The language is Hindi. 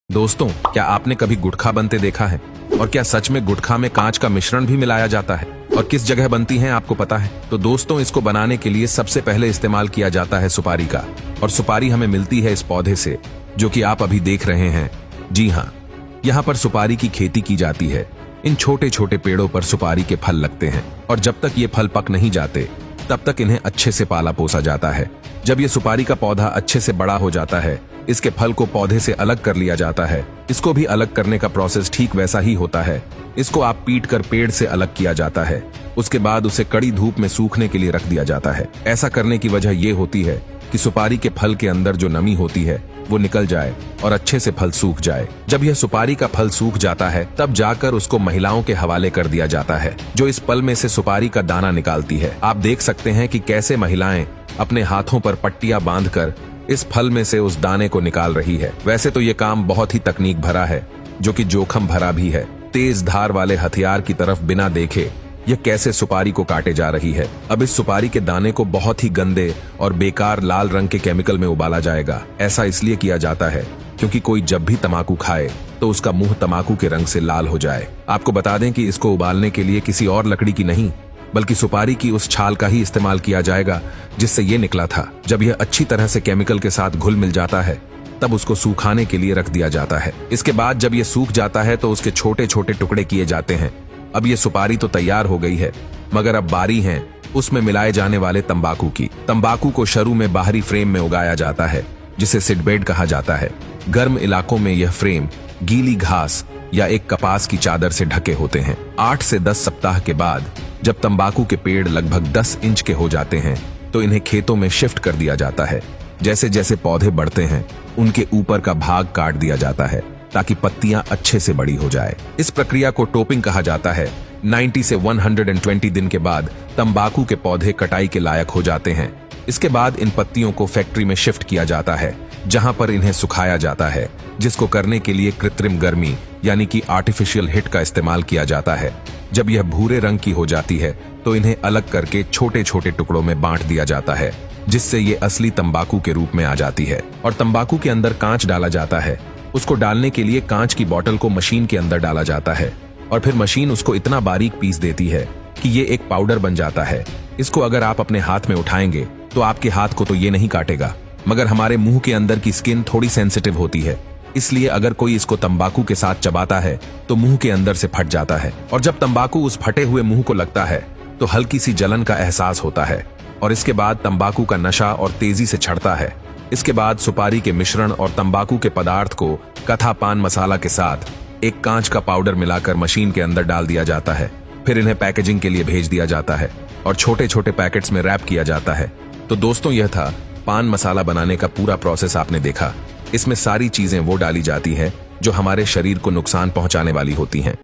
दोस्तों, क्या आपने कभी गुटखा बनते देखा है? और क्या सच में गुटखा में कांच का मिश्रण भी मिलाया जाता है? और किस जगह बनती है आपको पता है? तो दोस्तों, इसको बनाने के लिए सबसे पहले इस्तेमाल किया जाता है सुपारी का। और सुपारी हमें मिलती है इस पौधे से, जो कि आप अभी देख रहे हैं। जी हाँ, यहाँ पर सुपारी की खेती की जाती है। इन छोटे छोटे पेड़ों पर सुपारी के फल लगते हैं और जब तक ये फल पक नहीं जाते तब तक इन्हें अच्छे से पाला पोसा जाता है। जब ये सुपारी का पौधा अच्छे से बड़ा हो जाता है, इसके फल को पौधे से अलग कर लिया जाता है। इसको भी अलग करने का प्रोसेस ठीक वैसा ही होता है। इसको आप पीट कर पेड़ से अलग किया जाता है। उसके बाद उसे कड़ी धूप में सूखने के लिए रख दिया जाता है। ऐसा करने की वजह ये होती है कि सुपारी के फल के अंदर जो नमी होती है वो निकल जाए और अच्छे से फल सूख जाए। जब यह सुपारी का फल सूख जाता है तब जाकर उसको महिलाओं के हवाले कर दिया जाता है, जो इस फल में से सुपारी का दाना निकालती है। आप देख सकते हैं कि कैसे महिलाएं अपने हाथों पर पट्टियां बांधकर इस फल में से उस दाने को निकाल रही है। वैसे तो ये काम बहुत ही तकनीक भरा है, जो कि जोखिम भरा भी है। तेज धार वाले हथियार की तरफ बिना देखे यह कैसे सुपारी को काटे जा रही है। अब इस सुपारी के दाने को बहुत ही गंदे और बेकार लाल रंग के केमिकल में उबाला जाएगा। ऐसा इसलिए किया जाता है क्योंकि कोई जब भी तम्बाकू खाए तो उसका मुंह तम्बाकू के रंग से लाल हो जाए। आपको बता दें कि इसको उबालने के लिए किसी और लकड़ी की नहीं बल्कि सुपारी की उस छाल का ही इस्तेमाल किया जाएगा जिससे ये निकला था। जब यह अच्छी तरह से केमिकल के साथ घुल मिल जाता है तब उसको सुखाने के लिए रख दिया जाता है। इसके बाद जब ये सूख जाता है तो उसके छोटे छोटे टुकड़े किए जाते हैं। अब ये सुपारी तो तैयार हो गई है, मगर अब बारी है उसमें मिलाए जाने वाले तंबाकू की। तंबाकू को शुरू में बाहरी फ्रेम में उगाया जाता है, जिसे सीडबेड कहा जाता है। गर्म इलाकों में यह फ्रेम गीली घास या एक कपास की चादर से ढके होते हैं। 8 से 10 सप्ताह के बाद जब तंबाकू के पेड़ लगभग 10 इंच के हो जाते हैं तो इन्हें खेतों में शिफ्ट कर दिया जाता है। जैसे जैसे पौधे बढ़ते हैं उनके ऊपर का भाग काट दिया जाता है ताकि पत्तियां अच्छे से बड़ी हो जाए। इस प्रक्रिया को टोपिंग कहा जाता है। 90 से 120 दिन के बाद तंबाकू के पौधे कटाई के लायक हो जाते हैं। इसके बाद इन पत्तियों को फैक्ट्री में शिफ्ट किया जाता है, जहां पर इन्हें सुखाया जाता है, जिसको करने के लिए कृत्रिम गर्मी यानी कि आर्टिफिशियल हीट का इस्तेमाल किया जाता है। जब यह भूरे रंग की हो जाती है तो इन्हें अलग करके छोटे छोटे टुकड़ों में बांट दिया जाता है, जिससे ये असली तंबाकू के रूप में आ जाती है। और तंबाकू के अंदर कांच डाला जाता है। उसको डालने के लिए कांच की बोतल को मशीन के अंदर डाला जाता है और फिर मशीन उसको इतना बारीक पीस देती है कि ये एक पाउडर बन जाता है। इसको अगर आप अपने हाथ में उठाएंगे तो आपके हाथ को तो ये नहीं काटेगा, मगर हमारे मुंह के अंदर की स्किन थोड़ी सेंसिटिव होती है, इसलिए अगर कोई इसको तंबाकू के साथ चबाता है तो मुंह के अंदर से फट जाता है। और जब तंबाकू उस फटे हुए मुंह को लगता है तो हल्की सी जलन का एहसास होता है और इसके बाद तंबाकू का नशा और तेजी से चढ़ता है। इसके बाद सुपारी के मिश्रण और तंबाकू के पदार्थ को कथा पान मसाला के साथ एक कांच का पाउडर मिलाकर मशीन के अंदर डाल दिया जाता है। फिर इन्हें पैकेजिंग के लिए भेज दिया जाता है और छोटे छोटे पैकेट्स में रैप किया जाता है। तो दोस्तों, यह था पान मसाला बनाने का पूरा प्रोसेस। आपने देखा, इसमें सारी चीजें वो डाली जाती हैं जो हमारे शरीर को नुकसान पहुंचाने वाली होती हैं।